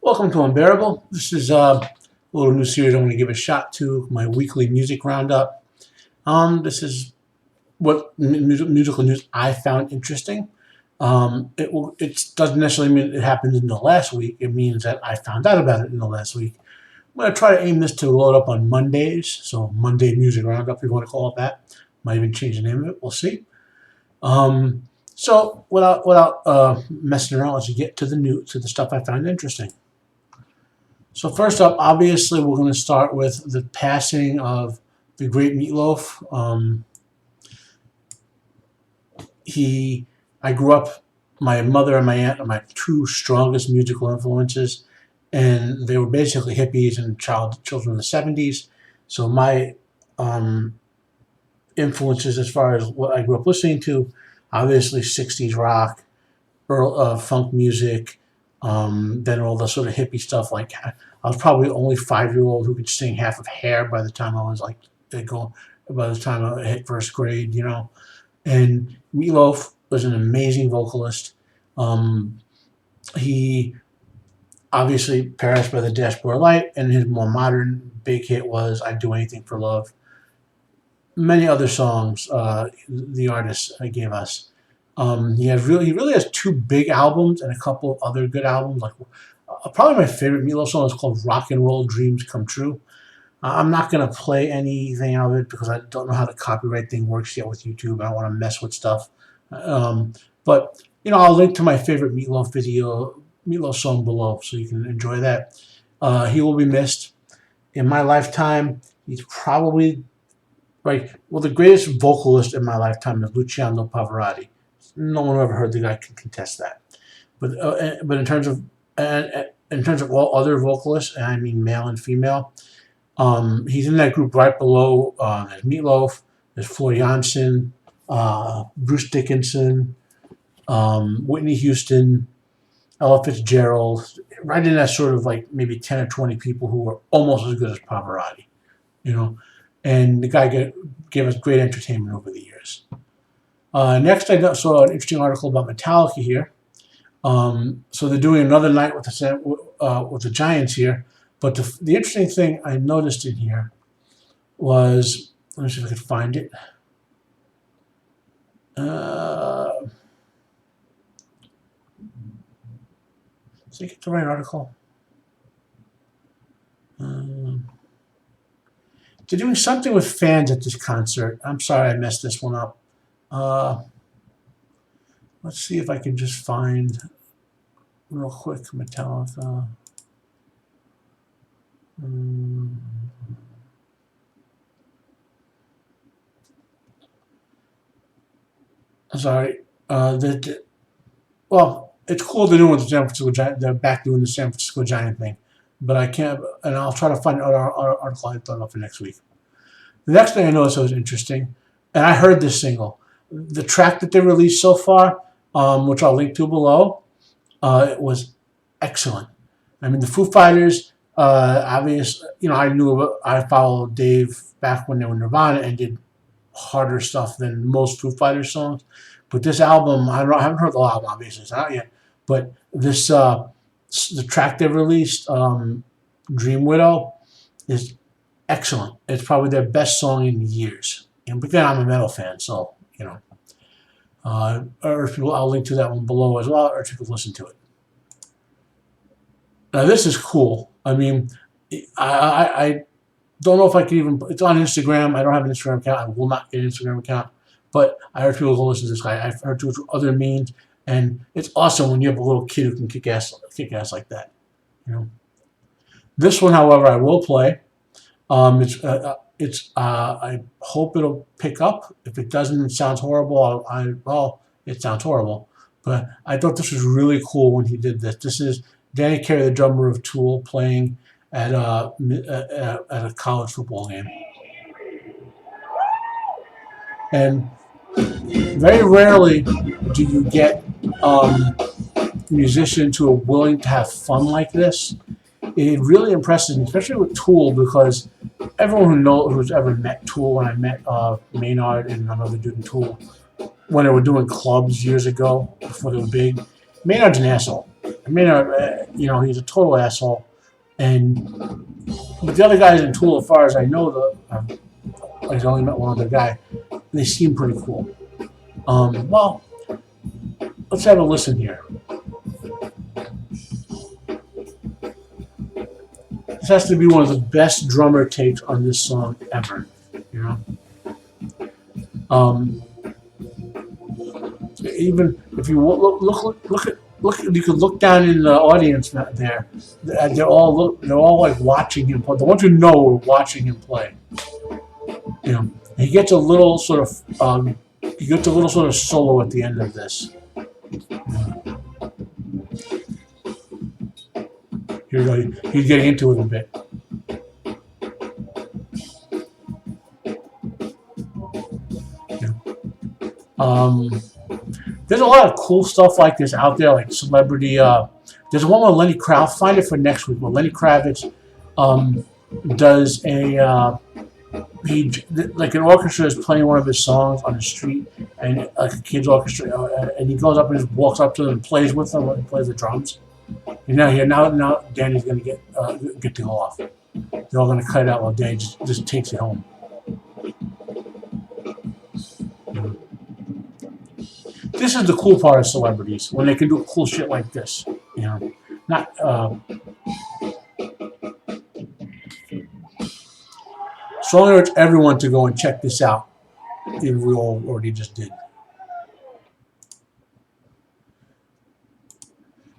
Welcome to Unbearable. This is a little new series I'm going to give a shot to, my weekly music roundup. This is what musical news I found interesting. It doesn't necessarily mean it happened in the last week. It means that I found out about it in the last week. I'm going to try to aim this to load up on Mondays, so Monday Music Roundup, if you want to call it that. Might even change the name of it. We'll see. So without messing around, let's get to the stuff I found interesting. So first up, obviously, we're going to start with the passing of the great Meatloaf. I grew up, my mother and my aunt are my two strongest musical influences, and they were basically hippies and children of the 70s. So my influences as far as what I grew up listening to, obviously 60s rock, funk music, then all the sort of hippie stuff. Like I was probably the only 5-year-old who could sing half of Hair by the time I was by the time I hit first grade, And Meatloaf was an amazing vocalist. He obviously perished by the Dashboard Light, and his more modern big hit was "I'd Do Anything for Love." Many other songs the artist gave us. He really has two big albums and a couple of other good albums. Like probably my favorite Meatloaf song is called "Rock and Roll Dreams Come True." I'm not gonna play anything of it because I don't know how the copyright thing works yet with YouTube. I don't want to mess with stuff. But I'll link to my favorite Meatloaf song below, so you can enjoy that. He will be missed. In my lifetime, he's probably the greatest vocalist in my lifetime is Luciano Pavarotti. No one ever heard the guy can contest that. But in terms of all other vocalists, and I mean male and female, he's in that group right below. There's Meatloaf, there's Floor Jansen, Bruce Dickinson, Whitney Houston, Ella Fitzgerald. Right in that sort of like maybe 10 or 20 people who are almost as good as Pavarotti, And the guy gave us great entertainment over the years. Next, I saw an interesting article about Metallica here. So they're doing another night with the Giants here. But the interesting thing I noticed in here was, let me see if I could find it. Did I get the right article? They're doing something with fans at this concert. I'm sorry I messed this one up. Let's see if I can just find real quick Metallica. Sorry. It's cool they're doing the San Francisco Giant. They're back doing the San Francisco Giant thing, but I can't. And I'll try to find another article I thought of for next week. The next thing I noticed was interesting, and I heard this single. The track that they released so far, which I'll link to below, it was excellent. I mean, the Foo Fighters, obviously, I followed Dave back when they were Nirvana and did harder stuff than most Foo Fighters songs. But this album, I haven't heard the whole album, obviously, it's not out yet. But this, the track they released, Dream Widow, is excellent. It's probably their best song in years. But then I'm a metal fan, so, I'll link to that one below as well, or if you could listen to it. Now, this is cool. I mean, I don't know if I can even, it's on Instagram. I don't have an Instagram account. I will not get an Instagram account. But I heard people go listen to this guy. I've heard to other memes, and it's awesome when you have a little kid who can kick ass like that. This one, however, I will play. I hope it'll pick up. If it doesn't, it sounds horrible. It sounds horrible. But I thought this was really cool when he did this. This is Danny Kerry, the drummer of Tool, playing at a college football game. And very rarely do you get musicians who are willing to have fun like this. It really impresses me, especially with Tool, because everyone who's ever met Tool, when I met Maynard and another dude in Tool, when they were doing clubs years ago, before they were big, Maynard's an asshole. I mean, he's a total asshole. And but the other guys in Tool, as far as I know, I only met one other guy. They seem pretty cool. Well, let's have a listen here. This has to be one of the best drummer takes on this song ever. You know. Even if you look, you could look down in the audience there. They're all like watching him play. The ones who know are watching him play. You know, he gets a little sort of solo at the end of this. Here we go. He's getting into it a bit. There's a lot of cool stuff like this out there, like celebrity. There's one with Lenny Kravitz. I'll find it for next week. Where Lenny Kravitz does like an orchestra is playing one of his songs on the street, and like a kid's orchestra, and he goes up and just walks up to them and plays with them, and plays the drums. And now Danny's gonna get to go off. They're all gonna cut it out while Danny just takes it home. This is the cool part of celebrities, when they can do cool shit like this. You know, not. So I urge everyone to go and check this out, if we all already just did.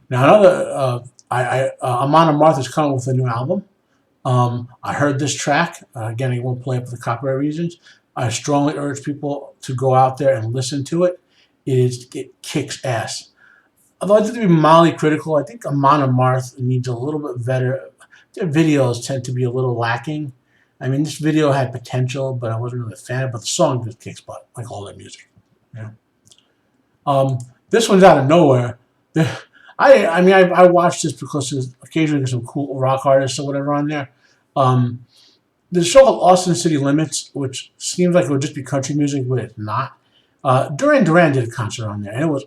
Now another, Amon Amarth is coming with a new album. I heard this track. Again, I won't play it for the copyright reasons. I strongly urge people to go out there and listen to it. It kicks ass. Although I have to be mildly critical, I think Amon Amarth needs a little bit better. Their videos tend to be a little lacking. I mean, this video had potential, but I wasn't really a fan. But the song just kicks butt, like all that music. Yeah. This one's out of nowhere. I watched this because occasionally there's some cool rock artists or whatever on there. There's a show called Austin City Limits, which seems like it would just be country music, but it's not. Duran Duran did a concert on there, and it was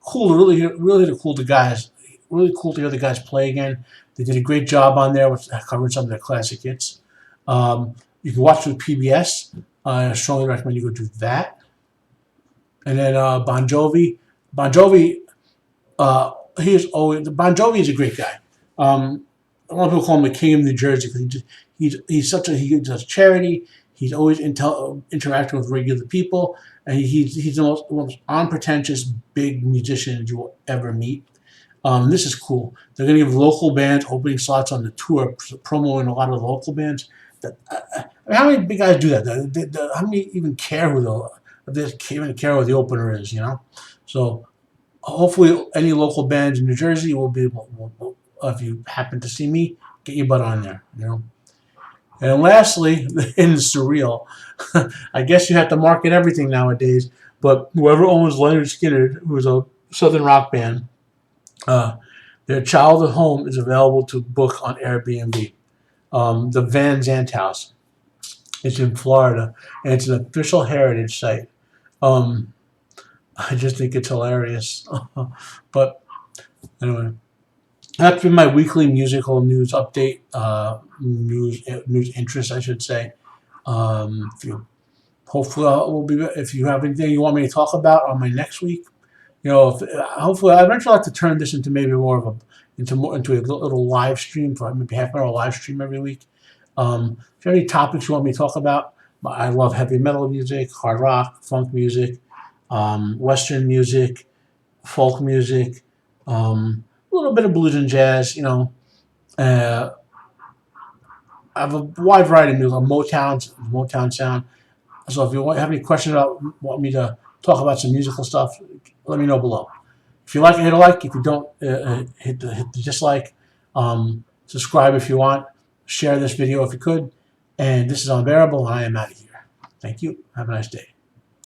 cool to really cool to guys. Really cool to hear the guys play again. They did a great job on there, with covering some of their classic hits. You can watch it with PBS. I strongly recommend you go do that. And then Bon Jovi. Bon Jovi is a great guy. A lot of people call him the king of New Jersey because he does charity. He's always interacting with regular people, and he's the most unpretentious big musician you will ever meet. This is cool. They're going to give local bands opening slots on the tour, promoting a lot of the local bands. How many big guys do that? How many even care who the opener is? You know, so hopefully any local bands in New Jersey will be able, if you happen to see me, get your butt on there. You know. And lastly, in surreal, I guess you have to market everything nowadays. But whoever owns Leonard Skinner, who's a southern rock band, their childhood home is available to book on Airbnb. The Van Zandt House. It's in Florida, and it's an official heritage site. I just think it's hilarious. But anyway, that's been my weekly musical news update. News interest, I should say. If you have anything you want me to talk about on my next week, hopefully, I'd eventually like to turn this into maybe more of into a little live stream, for maybe half an hour live stream every week. If you have any topics you want me to talk about, I love heavy metal music, hard rock, funk music, Western music, folk music, a little bit of blues and jazz. I have a wide variety of music, Motown sound. So if you have any questions want me to talk about some musical stuff, let me know below. If you like it, hit a like. If you don't, hit the dislike. Subscribe if you want. Share this video if you could. And this is Unbearable, and I am out of here. Thank you. Have a nice day.